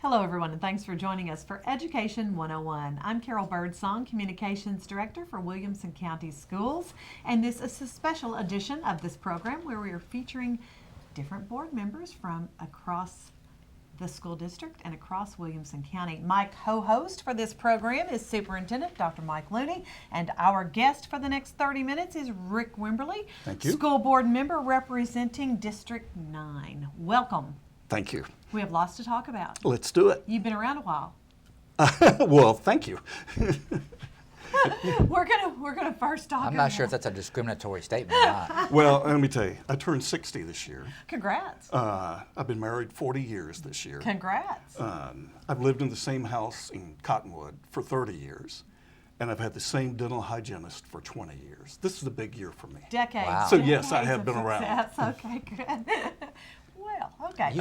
Hello, everyone, and thanks for joining us for Education 101. I'm Carol Birdsong, Communications Director for Williamson County Schools, and this is a special edition of this program where we are featuring different board members from across the school district and across Williamson County. My co-host for this program is Superintendent Dr. Mike Looney, and our guest for the next 30 minutes is Rick Wimberly, Thank you. School Board Member representing District 9. Welcome. Thank you. We have lots to talk about. Let's do it. You've been around a while. Well, thank you. We're gonna first talk. I'm not sure if that's a discriminatory statement or not. Well, let me tell you, I turned 60 this year. Congrats. I've been married 40 years this year. Congrats. I've lived in the same house in Cottonwood for 30 years, and I've had the same dental hygienist for 20 years. This is a big year for me. Decades. Wow. So yes, I Decades have of been around. success. Okay, good. Well, okay.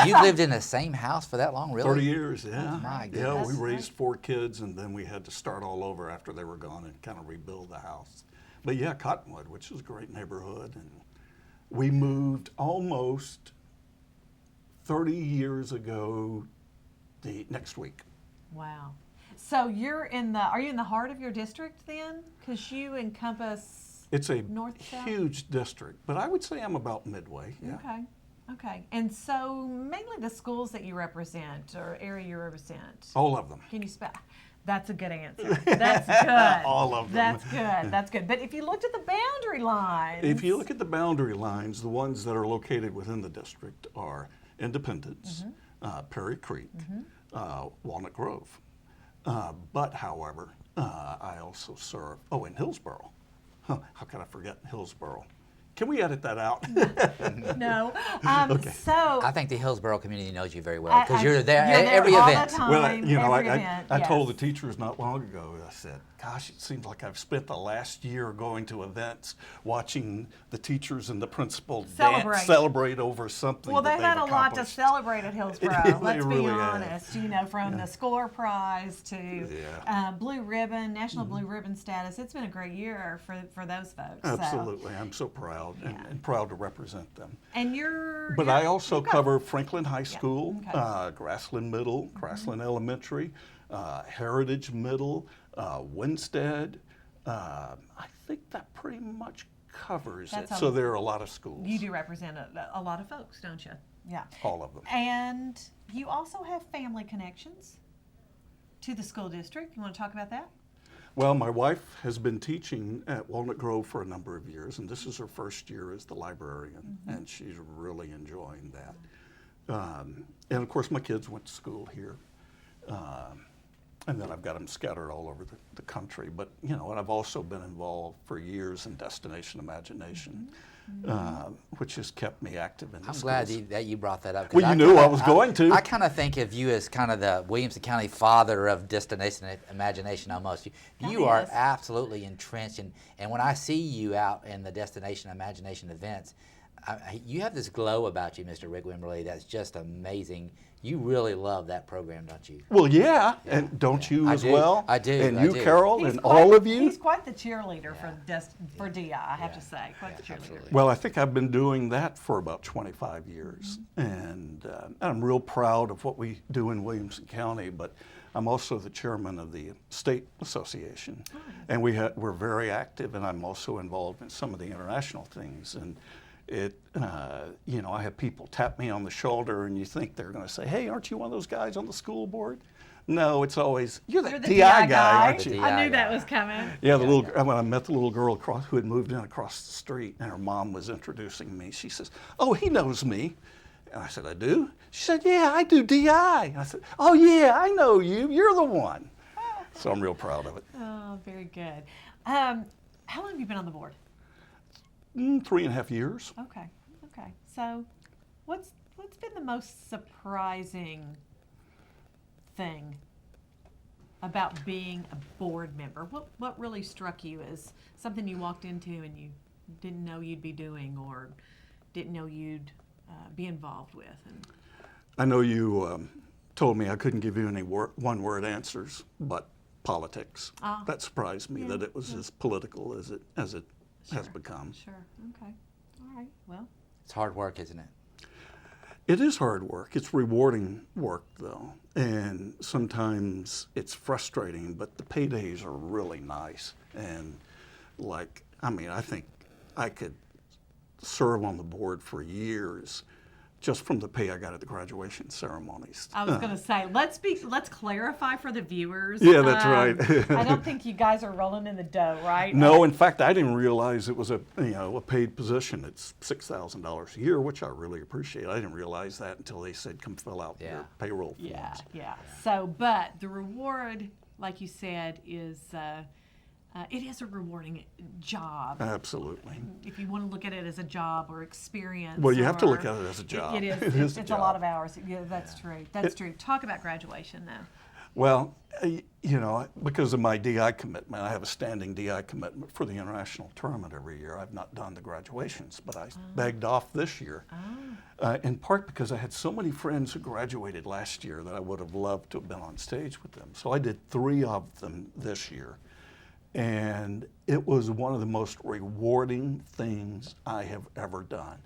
You lived in the same house for that long, really? 30 years, yeah. Oh, my Yeah, goodness. we raised 4 kids, and then we had to start all over after they were gone and kind of rebuild the house. But yeah, Cottonwood, which is a great neighborhood, and we moved almost 30 years ago the next week. Wow. So are you in the heart of your district then? Because you encompass. It's a North, south? huge district, but I would say I'm about midway. Yeah. Okay. Okay. And so mainly the schools that you represent or area you represent. All of them. Can you spell? That's a good answer. That's good. All of them. That's good. That's good. But if you looked at the boundary lines. If you look at the boundary lines, the ones that are located within the district are Independence, Perry Creek, Walnut Grove. But however, I also serve, in Hillsborough. How could I forget Hillsborough? Can we edit that out? No. Okay. So I think the Hillsborough community knows you very well because you're there you're at every all event. The time, Well, every event, I told the yes. teachers not long ago, I said, gosh, it seems like I've spent the last year going to events, watching the teachers and the principal celebrate over something. Well, that they had a they've lot to accomplished. celebrate at Hillsborough. They Let's be really have. honest. From the Score Prize to Blue Ribbon, National Blue Ribbon status. It's been a great year for those folks. Absolutely. I'm so proud and proud to represent them. And But I also cover Franklin High School, Okay. Grassland Middle, Grassland Elementary, Heritage Middle, Winstead. I think that pretty much covers it. So there are a lot of schools. You do represent a lot of folks, don't you? Yeah. All of them. And you also have family connections to the school district. You want to talk about that? Well, my wife has been teaching at Walnut Grove for a number of years, and this is her first year as the librarian, and she's really enjoying that. And of course, my kids went to school here, and then I've got them scattered all over the country. But, and I've also been involved for years in Destination Imagination, which has kept me active in the schools. I'm glad that you brought that up. Well, you knew I was going to. I kind of think of you as kind of the Williamson County father of Destination Imagination almost. You are absolutely entrenched, and when I see you out in the Destination Imagination events, you have this glow about you, Mr. Rick Wimberly, that's just amazing. You really love that program, don't you? Well, yeah. And don't you as well? I do. And I you, do. Carol, and all of you? He's quite the cheerleader for DI, I have to say. Quite the cheerleader. Absolutely. Well, I think I've been doing that for about 25 years, and I'm real proud of what we do in Williamson County, but I'm also the chairman of the State Association, and we're very active, and I'm also involved in some of the international things, and I have people tap me on the shoulder, and you think they're going to say, hey, aren't you one of those guys on the school board? No, it's always, you're the DI guy, aren't you? I knew that was coming. Yeah, when I met the little girl who had moved in across the street, and her mom was introducing me, she says, oh, he knows me. And I said, I do? She said, yeah, I do DI. I said, oh, yeah, I know you. You're the one. So I'm real proud of it. Oh, very good. How long have you been on the board? 3.5 years. Okay. So what's been the most surprising thing about being a board member? What really struck you as something you walked into and you didn't know you'd be doing or didn't know you'd be involved with? I know you told me I couldn't give you any one-word answers, but politics. That surprised me that it was as political as it has become. Sure. Okay. All right. Well, It's hard work, isn't it? It is hard work. It's rewarding work, though. And sometimes it's frustrating, but the paydays are really nice. And I think I could serve on the board for years just from the pay I got at the graduation ceremonies. I was going to say, let's clarify for the viewers. Yeah, that's right. I don't think you guys are rolling in the dough, right? No, in fact, I didn't realize it was a paid position. It's $6,000 a year, which I really appreciate. I didn't realize that until they said, come fill out your payroll forms. Yeah. So, but the reward, like you said, is it is a rewarding job. Absolutely. If you want to look at it as a job or experience. Well, you have to look at it as a job. It is. It's a lot of hours. Yeah, that's true. That's true. Talk about graduation, though. Well, because of my DI commitment, I have a standing DI commitment for the international tournament every year. I've not done the graduations, but I begged off this year. In part because I had so many friends who graduated last year that I would have loved to have been on stage with them. So I did 3 of them this year. And it was one of the most rewarding things I have ever done.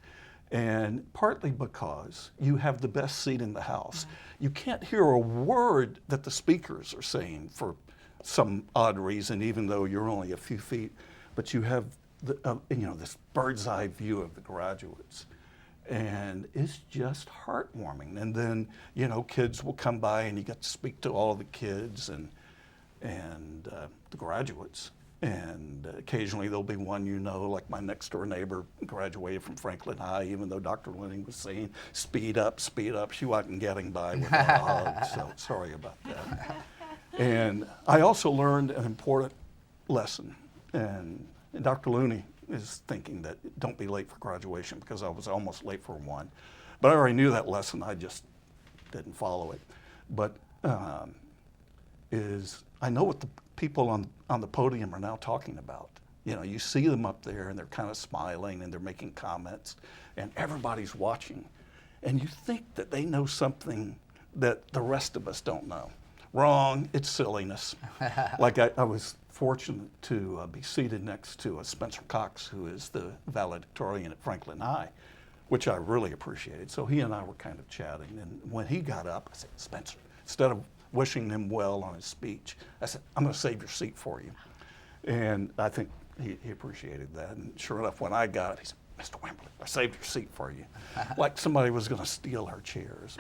And partly because you have the best seat in the house. You can't hear a word that the speakers are saying for some odd reason, even though you're only a few feet. But you have this bird's eye view of the graduates. And it's just heartwarming. And then, kids will come by and you get to speak to all the kids and the graduates. And occasionally there'll be one like my next door neighbor graduated from Franklin High, even though Dr. Looney was saying, speed up. She wasn't getting by without a hug, so sorry about that. And I also learned an important lesson. And Dr. Looney is thinking that don't be late for graduation because I was almost late for one. But I already knew that lesson, I just didn't follow it. But I know what the people on the podium are now talking about. You see them up there and they're kind of smiling and they're making comments and everybody's watching. And you think that they know something that the rest of us don't know. Wrong, it's silliness. Like I was fortunate to be seated next to Spencer Cox, who is the valedictorian at Franklin High, which I really appreciated. So he and I were kind of chatting. And when he got up, I said, Spencer, instead of wishing him well on his speech, I said, I'm going to save your seat for you. And I think he appreciated that. And sure enough, when I got it, he said, Mr. Wimberly, I saved your seat for you. Like somebody was going to steal our chairs.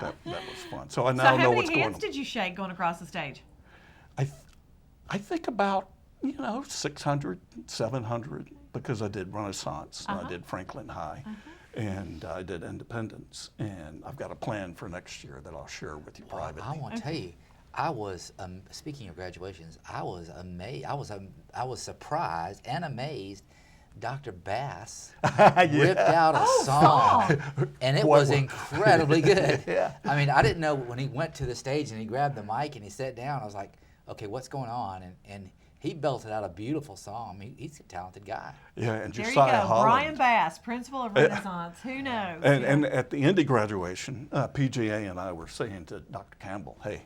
But that was fun. So I now know what's going on. How many hands did you shake going across the stage? I think about, 600, 700, because I did Renaissance and I did Franklin High. And I did Independence, and I've got a plan for next year that I'll share with you privately. I want to tell you, I was speaking of graduations. I was amazed. I was surprised and amazed. Dr. Bass ripped out a song, and it was incredibly good. I mean, I didn't know when he went to the stage and he grabbed the mic and he sat down. I was like, okay, what's going on? And he belted out a beautiful song. I mean, he's a talented guy. Yeah, and there Josiah you go, Holland. Brian Bass, principal of Renaissance. Who knows? And at the Indy graduation, PGA and I were saying to Dr. Campbell, hey,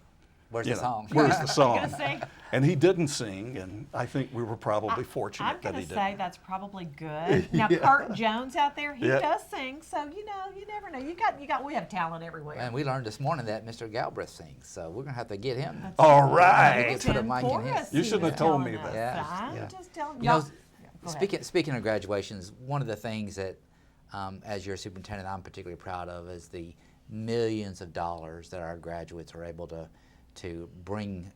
where's the song? Where's the song? Gonna sing? And he didn't sing, and I think we were probably fortunate that he didn't. I'm going to say that's probably good. Now, Kurt Jones out there, he does sing, so you never know. We have talent everywhere. And we learned this morning that Mr. Galbraith sings, so we're going to have to get him. All right. Put a mic in his. You shouldn't have told me that. I'm just telling you. Speaking of graduations, one of the things that, as your superintendent, I'm particularly proud of is the millions of dollars that our graduates are able to bring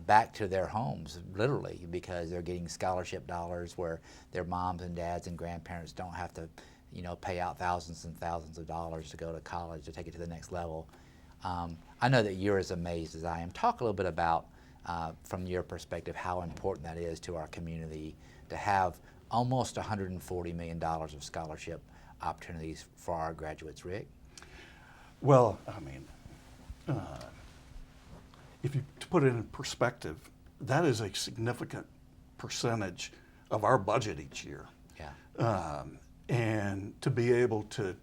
back to their homes, literally, because they're getting scholarship dollars where their moms and dads and grandparents don't have to, pay out thousands and thousands of dollars to go to college to take it to the next level. I know that you're as amazed as I am. Talk a little bit about, from your perspective, how important that is to our community to have almost $140 million of scholarship opportunities for our graduates, Rick. Well, I mean, to put it in perspective, that is a significant percentage of our budget each year. Yeah. And to be able to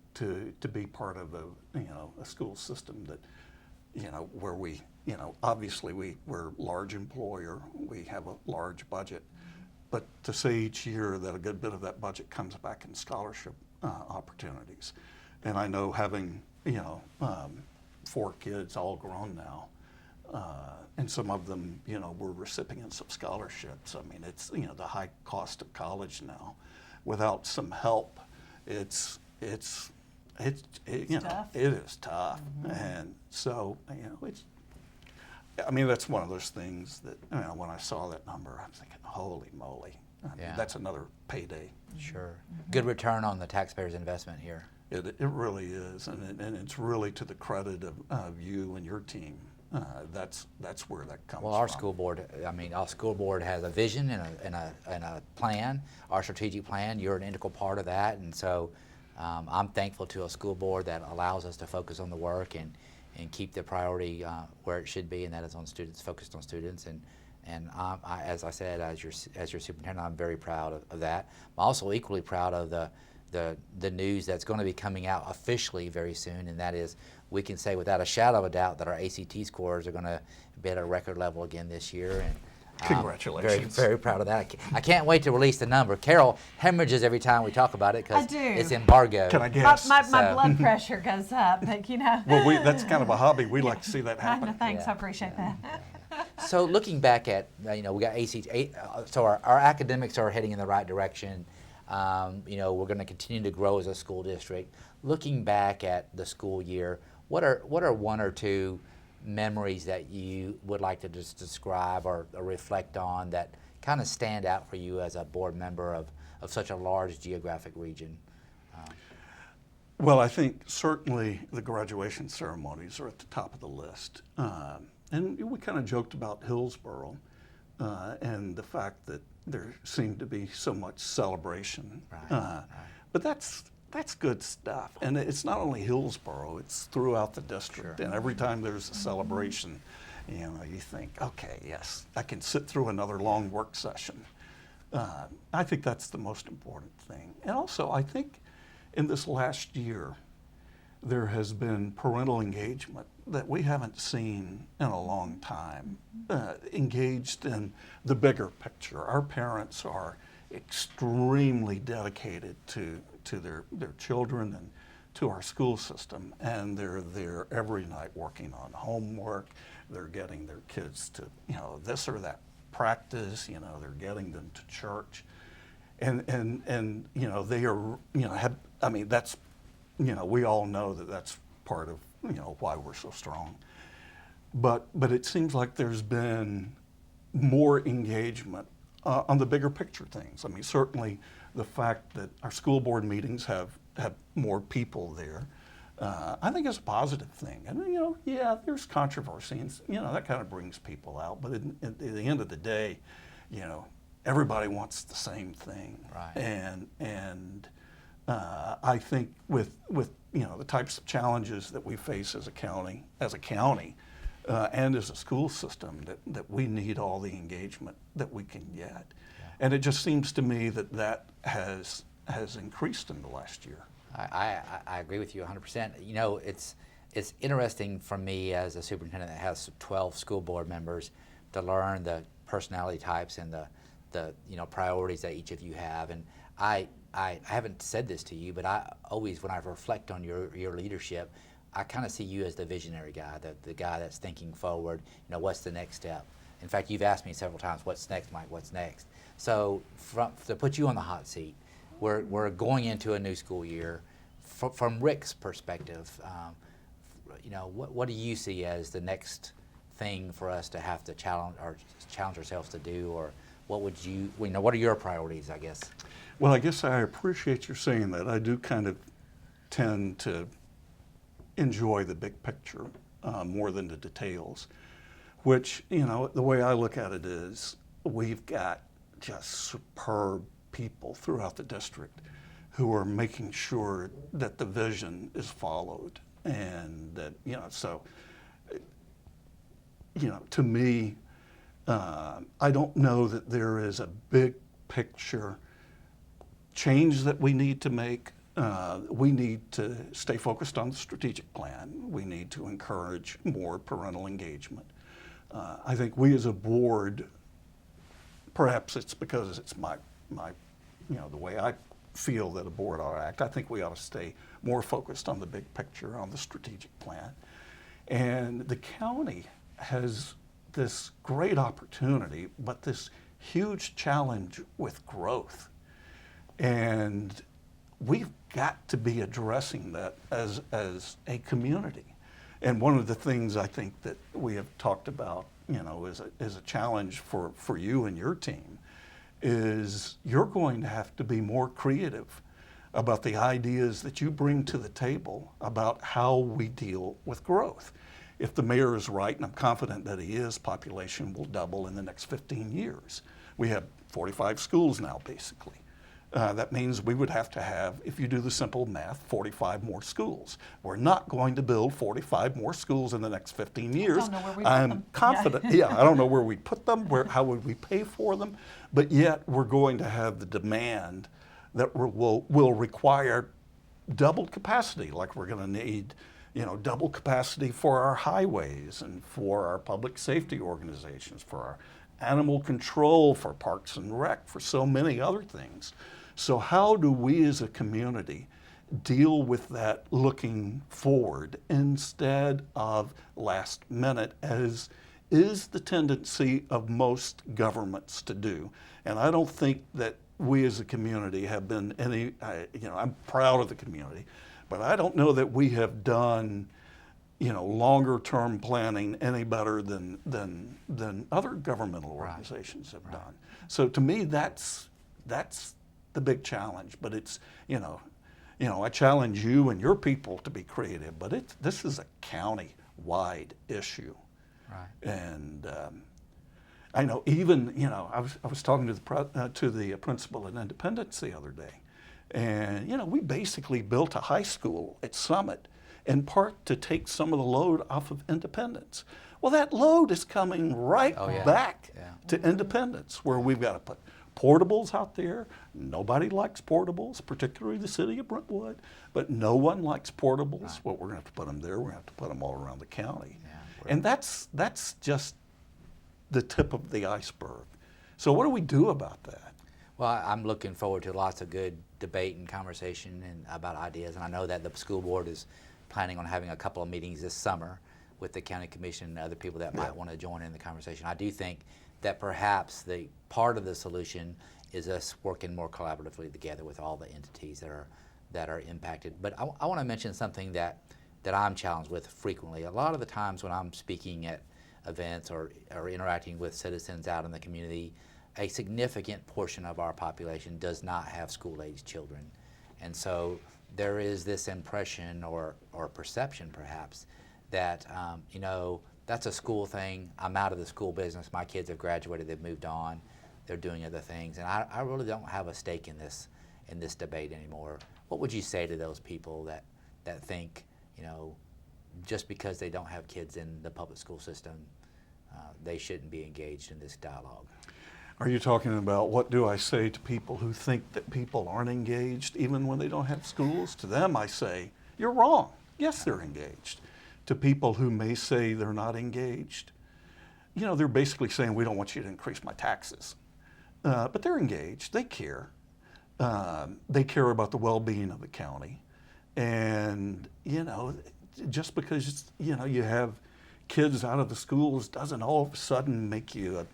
be part of a school system that, where we, obviously we're a large employer, we have a large budget, but to say each year that a good bit of that budget comes back in scholarship opportunities And I know having, 4 kids, all grown now, and some of them, were recipients of scholarships. I mean, it's, the high cost of college now. Without some help, it's tough. it is tough. And so, that's one of those things that, when I saw that number, I was thinking, holy moly, Yeah. that's another payday. Sure. Good return on the taxpayers' investment here. It really is, and it's really to the credit of you and your team. That's where that comes from. Well, our school board has a vision and a plan, our strategic plan. You're an integral part of that, and so I'm thankful to a school board that allows us to focus on the work and keep the priority where it should be, and that is on students, focused on students. And as I said, as your superintendent, I'm very proud of that. I'm also equally proud of the news that's going to be coming out officially very soon, and that is we can say without a shadow of a doubt that our ACT scores are going to be at a record level again this year. And congratulations. Very, very proud of that. I can't wait to release the number. Carol hemorrhages every time we talk about it because it's embargo. Can I guess? My blood pressure goes up, but Well, that's kind of a hobby. We like to see that happen. Thanks, Yeah. I appreciate that. So looking back at, we got ACT, so our academics are heading in the right direction. We're going to continue to grow as a school district. Looking back at the school year, what are one or two memories that you would like to just describe or reflect on that kind of stand out for you as a board member of such a large geographic region? Well, I think certainly the graduation ceremonies are at the top of the list. And we kind of joked about Hillsborough and the fact that there seemed to be so much celebration. Right. But that's good stuff. And it's not only Hillsborough, it's throughout the district. Sure. And every time there's a celebration, you think, okay, yes, I can sit through another long work session. I think that's the most important thing. And also, I think in this last year, there has been parental engagement that we haven't seen in a long time, engaged in the bigger picture. Our parents are extremely dedicated to their children and to our school system, and they're there every night working on homework. They're getting their kids to, this or that practice, they're getting them to church. And they are, that's, we all know that that's part of, why we're so strong. But it seems like there's been more engagement on the bigger picture things. Certainly the fact that our school board meetings have more people there, I think is a positive thing. And, there's controversy and, that kind of brings people out. But at the end of the day, everybody wants the same thing. Right. And I think with the types of challenges that we face as a county, and as a school system, that we need all the engagement that we can get. Yeah. And it just seems to me that has increased in the last year. I agree with you 100%. It's interesting for me as a superintendent that has 12 school board members to learn the personality types and the priorities that each of you have. And I haven't said this to you, but I always, when I reflect on your leadership, I kind of see you as the visionary guy, the guy that's thinking forward. What's the next step? In fact, you've asked me several times, "What's next, Mike? What's next?" So, to put you on the hot seat, we're going into a new school year. From Rick's perspective, what do you see as the next thing for us to have to challenge ourselves to do, or what are your priorities, I guess? Well, I guess I appreciate your saying that. I do kind of tend to enjoy the big picture more than the details, which, the way I look at it is we've got just superb people throughout the district who are making sure that the vision is followed. And that, to me, I don't know that there is a big picture change that we need to make. We need to stay focused on the strategic plan. We need to encourage more parental engagement. I think we as a board, perhaps it's because it's my the way I feel that a board ought to act. I think we ought to stay more focused on the big picture, on the strategic plan. And the county has this great opportunity, but this huge challenge with growth. And we've got to be addressing that as a community. And one of the things I think that we have talked about, is a challenge for you and your team, is you're going to have to be more creative about the ideas that you bring to the table about how we deal with growth. If the mayor is right, and I'm confident that he is, population will double in the next 15 years. We have 45 schools now, basically. That means we would have to have, if you do the simple math, 45 more schools. We're not going to build 45 more schools in the next 15 years. I don't know where we put I'm them. confident, yeah, I don't know where we put them, how would we pay for them, but yet we're going to have the demand that will require doubled capacity, like we're going to need double capacity for our highways and for our public safety organizations, for our animal control, for Parks and Rec, for so many other things. So how do we as a community deal with that looking forward instead of last minute, as is the tendency of most governments to do? And I don't think that we as a community have been I'm proud of the community, but I don't know that we have done longer term planning any better than other governmental organizations have done. So to me, that's the big challenge. But it's I challenge you and your people to be creative. But this is a county-wide issue, Right. and I know even I was talking to the principal at Independence the other day, and we basically built a high school at Summit, in part to take some of the load off of Independence. Well, that load is coming right back to Independence, where we've got to put portables out there. Nobody likes portables, particularly the city of Brentwood, but no one likes portables. Right. Well, we're going to have to put them there. We're going to have to put them all around the county. Yeah, and that's just the tip of the iceberg. So what do we do about that? Well, I'm looking forward to lots of good debate and conversation and about ideas, and I know that the school board is planning on having a couple of meetings this summer with the county commission and other people that might want to join in the conversation. I do think that perhaps the part of the solution is us working more collaboratively together with all the entities that are impacted. But I want to mention something that I'm challenged with frequently. A lot of the times when I'm speaking at events or interacting with citizens out in the community, a significant portion of our population does not have school-aged children. And so there is this impression or perception perhaps that, that's a school thing. I'm out of the school business. My kids have graduated, they've moved on, they're doing other things. And I really don't have a stake in this debate anymore. What would you say to those people that think, just because they don't have kids in the public school system, they shouldn't be engaged in this dialogue? Are you talking about what do I say to people who think that people aren't engaged even when they don't have schools? To them I say, you're wrong. Yes, they're engaged. To people who may say they're not engaged, they're basically saying, we don't want you to increase my taxes. But they're engaged. They care. They care about the well-being of the county. And, just because, you have kids out of the schools doesn't all of a sudden make you a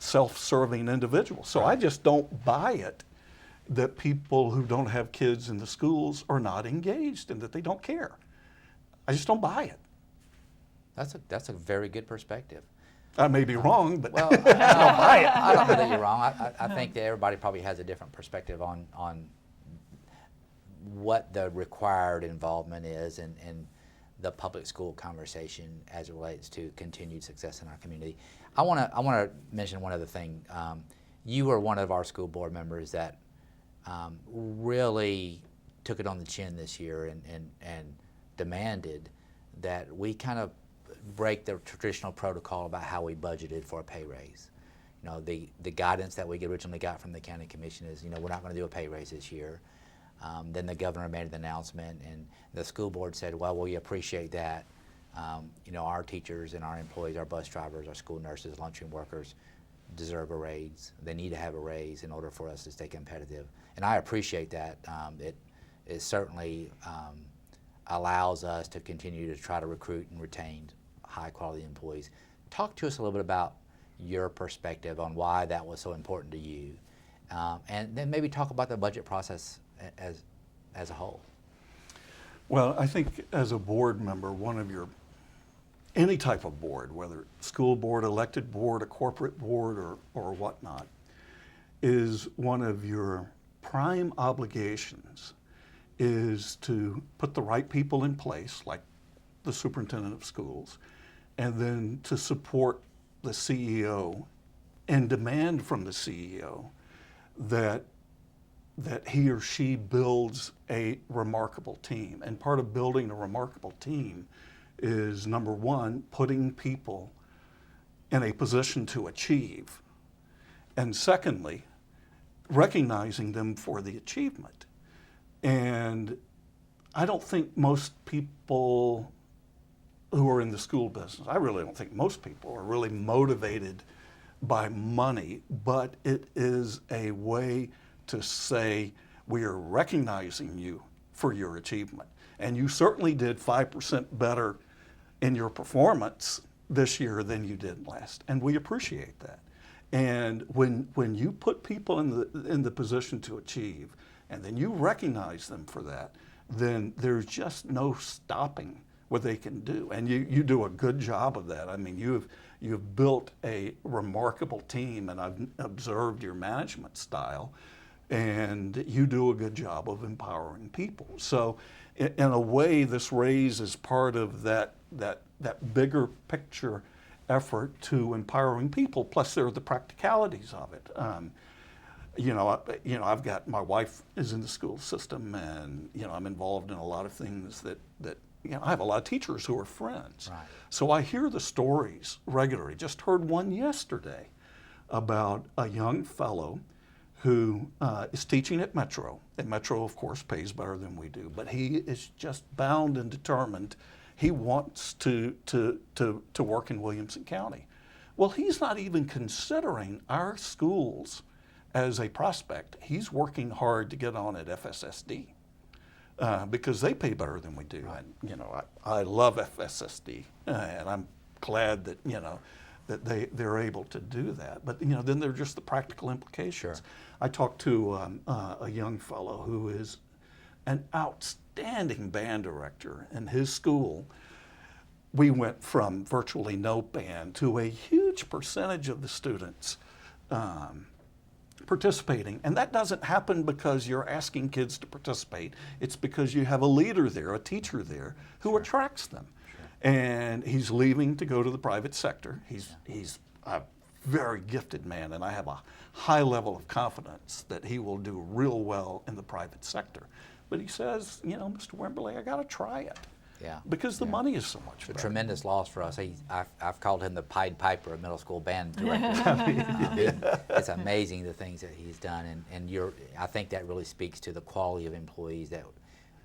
self-serving individual. So I just don't buy it that people who don't have kids in the schools are not engaged and that they don't care. I just don't buy it. That's a very good perspective. I may be wrong, but well, I don't buy it. I don't know that you're wrong. I think that everybody probably has a different perspective on what the required involvement is in the public school conversation as it relates to continued success in our community. I want to mention one other thing. You were one of our school board members that really took it on the chin this year and demanded that we kind of break the traditional protocol about how we budgeted for a pay raise. The guidance that we originally got from the county commission is, we're not going to do a pay raise this year. Then the governor made an announcement, and the school board said, well, we appreciate that. Our teachers and our employees, our bus drivers, our school nurses, lunchroom workers, deserve a raise. They need to have a raise in order for us to stay competitive. And I appreciate that. It certainly allows us to continue to try to recruit and retain high quality employees. Talk to us a little bit about your perspective on why that was so important to you. And then maybe talk about the budget process as a whole. Well, I think as a board member, any type of board, whether school board, elected board, a corporate board, or whatnot, is one of your prime obligations is to put the right people in place, like the superintendent of schools, and then to support the CEO and demand from the CEO that he or she builds a remarkable team. And part of building a remarkable team is, number one, putting people in a position to achieve. And secondly, recognizing them for the achievement. And I don't think most people who are in the school business, I really don't think most people are really motivated by money, but it is a way to say, we are recognizing you for your achievement. And you certainly did 5% better in your performance this year than you did last, and we appreciate that. And when you put people in the position to achieve, and then you recognize them for that, then there's just no stopping what they can do. And you do a good job of that. I mean, you've built a remarkable team, and I've observed your management style, and you do a good job of empowering people. So in a way, this raise is part of that bigger picture effort to empowering people. Plus, there are the practicalities of it. I've got, my wife is in the school system, and I'm involved in a lot of things that I have a lot of teachers who are friends. Right. So I hear the stories regularly. Just heard one yesterday about a young fellow who is teaching at Metro. And Metro, of course, pays better than we do, but he is just bound and determined. He wants to work in Williamson County. Well, he's not even considering our schools as a prospect. He's working hard to get on at FSSD because they pay better than we do. Right. And, I love FSSD, and I'm glad that, that they're able to do that. But, then there are just the practical implications. Sure. I talked to a young fellow who is an outstanding band director in his school. We went from virtually no band to a huge percentage of the students participating. And that doesn't happen because you're asking kids to participate. It's because you have a leader there, a teacher there, who Sure. attracts them. Sure. And he's leaving to go to the private sector. He's a very gifted man, and I have a high level of confidence that he will do real well in the private sector. But he says, Mr. Wimberly, I got to try it. Yeah. Because the money is so much It's a better. tremendous loss for us. I've called him the Pied Piper of middle school band director. It's amazing the things that he's done, and I think that really speaks to the quality of employees that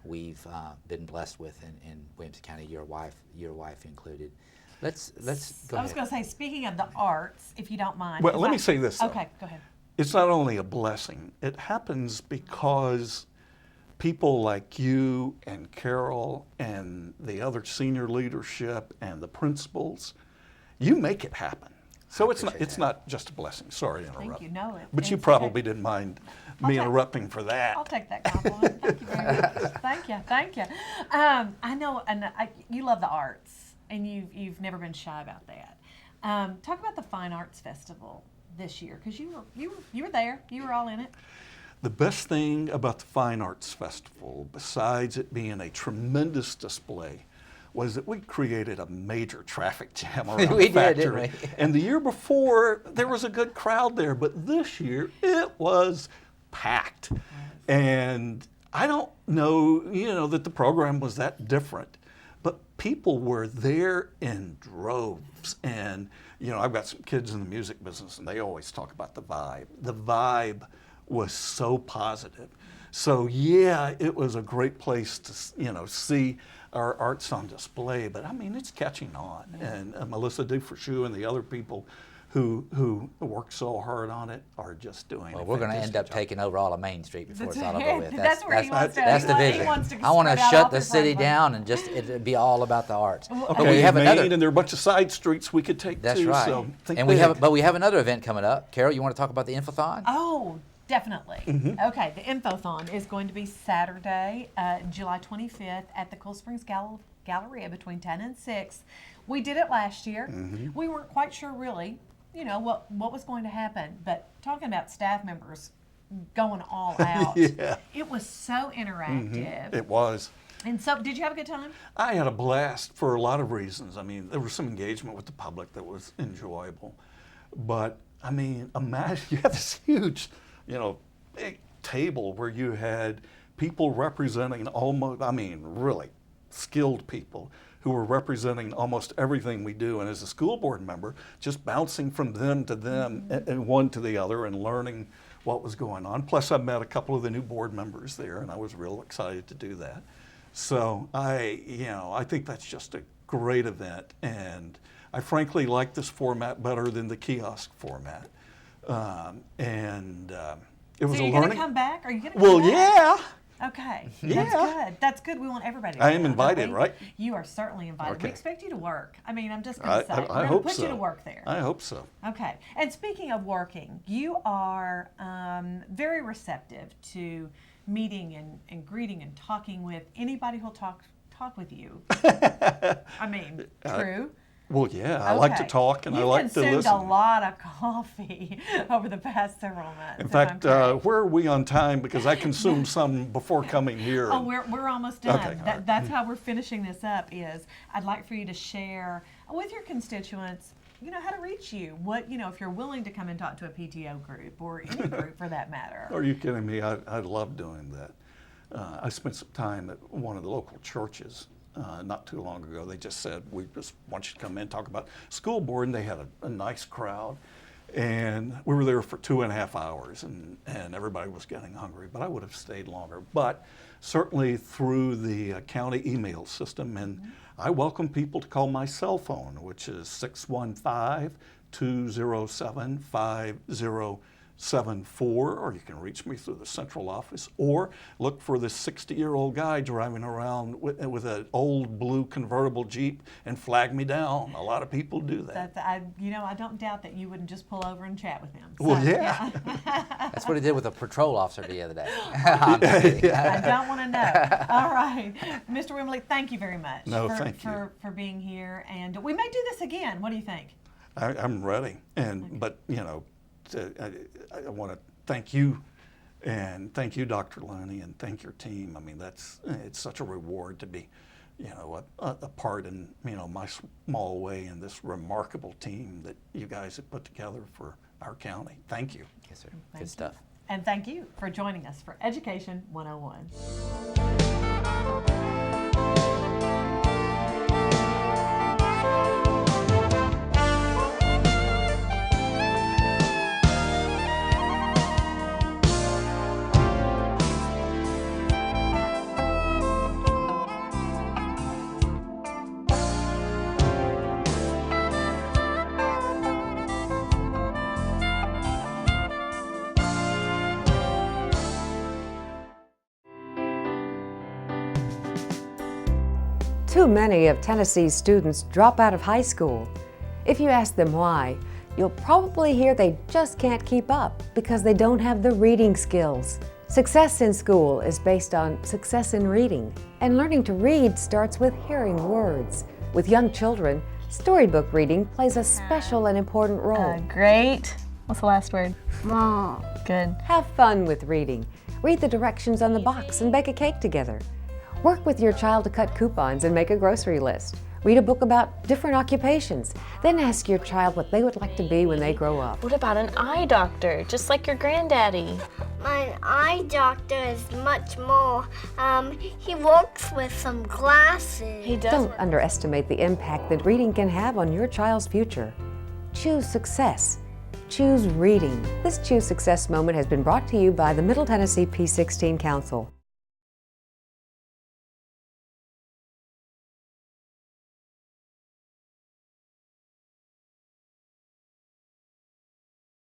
we've been blessed with in Williamson County. Your wife included. Let's go ahead. I was going to say, speaking of the arts, if you don't mind. Well, let me say this, though. Okay, go ahead. It's not only a blessing, it happens because people like you and Carol and the other senior leadership and the principals, you make it happen. So it's not just a blessing. Sorry to interrupt. Thank you. No, But you it's probably okay. didn't mind I'll me take- interrupting for that. I'll take that compliment. Thank you very much. Thank you. I know, and you love the arts, and you've never been shy about that. Talk about the Fine Arts Festival this year, because you were there. You were all in it. The best thing about the Fine Arts Festival, besides it being a tremendous display, was that we created a major traffic jam around We the did, factory. didn't we? And the year before, there was a good crowd there, but this year it was packed. And I don't know, that the program was that different, but people were there in droves. And, I've got some kids in the music business, and they always talk about the vibe. The vibe was so positive. So yeah, it was a great place to see our arts on display. But I mean, it's catching on. And Melissa Dufreshoe and the other people who work so hard on it are just doing. Well, we're going to end up taking over all of Main Street before it's all over with. That's where he wants to. That's the He vision. wants to I want to spread out shut all the his city life. down and just it'd be all about the arts. But Okay, we have Main, another. and there are a bunch of side streets we could take That's too. right. So think And big. we have another event coming up. Carol, you want to talk about the Infothon? Oh, definitely. Okay, the Infothon is going to be Saturday, July 25th at the Cool Springs Galleria between 10 and 6. We did it last year. We weren't quite sure really, what was going to happen, but talking about staff members going all out, Yeah. it was so interactive. It was. And so, did you have a good time? I had a blast for a lot of reasons. I mean, there was some engagement with the public that was enjoyable. But, I mean, imagine you have this huge, big table where you had people representing really skilled people who were representing almost everything we do. And as a school board member, just bouncing from them to them and one to the other and learning what was going on. Plus, I met a couple of the new board members there, and I was real excited to do that. So I think that's just a great event, and I frankly like this format better than the kiosk format. It was So a you're going learning. to come back? Are you going to Well, come back? yeah. Okay, Yeah. that's good. That's good. We want everybody to I come am out, don't invited, we? right? You are certainly invited. We Okay. expect you to work. I mean, I'm just going to say, we're I going hope to put so. you to work there. I hope so. Okay. And speaking of working, you are very receptive to meeting and greeting and talking with anybody who'll talk with you. I mean, true. Well, yeah, I like to Okay. talk and I You've like to consumed listen. a lot of coffee over the past several months. In if I'm fact, correct. where are we on time? Because I consumed some before coming here. Oh, we're almost done. Okay, all right. That's how we're finishing this up. I'd like for you to share with your constituents, how to reach you. What if you're willing to come and talk to a PTO group or any group for that matter. Are you kidding me? I love doing that. I spent some time at one of the local churches not too long ago. They just said, we just want you to come in and talk about school board, and they had a nice crowd. And we were there for 2.5 hours, and everybody was getting hungry, but I would have stayed longer. But certainly through the county email system, and I welcome people to call my cell phone, which is 615-207-5074, or you can reach me through the central office, or look for this 60-year-old guy driving around with an old blue convertible Jeep and flag me down. A lot of people do that. I don't doubt that you wouldn't just pull over and chat with him. So, Well, yeah. That's what he did with a patrol officer the other day. I'm just kidding. I don't want to know. All right. Mr. Wimberly, thank you very much No, thank you. for being here. And we may do this again. What do you think? I'm ready. But I want to thank you, and thank you, Dr. Looney, and thank your team. I mean, it's such a reward to be, a part in, my small way in this remarkable team that you guys have put together for our county. Thank you. Yes, sir. Thank you. Good stuff. And thank you for joining us for Education 101. Too many of Tennessee's students drop out of high school. If you ask them why, you'll probably hear they just can't keep up because they don't have the reading skills. Success in school is based on success in reading, and learning to read starts with hearing words. With young children, storybook reading plays a special and important role. Great. What's the last word? Mom. Good. Have fun with reading. Read the directions on the box and bake a cake together. Work with your child to cut coupons and make a grocery list. Read a book about different occupations. Then ask your child what they would like to be when they grow up. What about an eye doctor, just like your granddaddy? My eye doctor is much more. He works with some glasses. He does. Don't underestimate the impact that reading can have on your child's future. Choose success. Choose reading. This Choose Success moment has been brought to you by the Middle Tennessee P16 Council.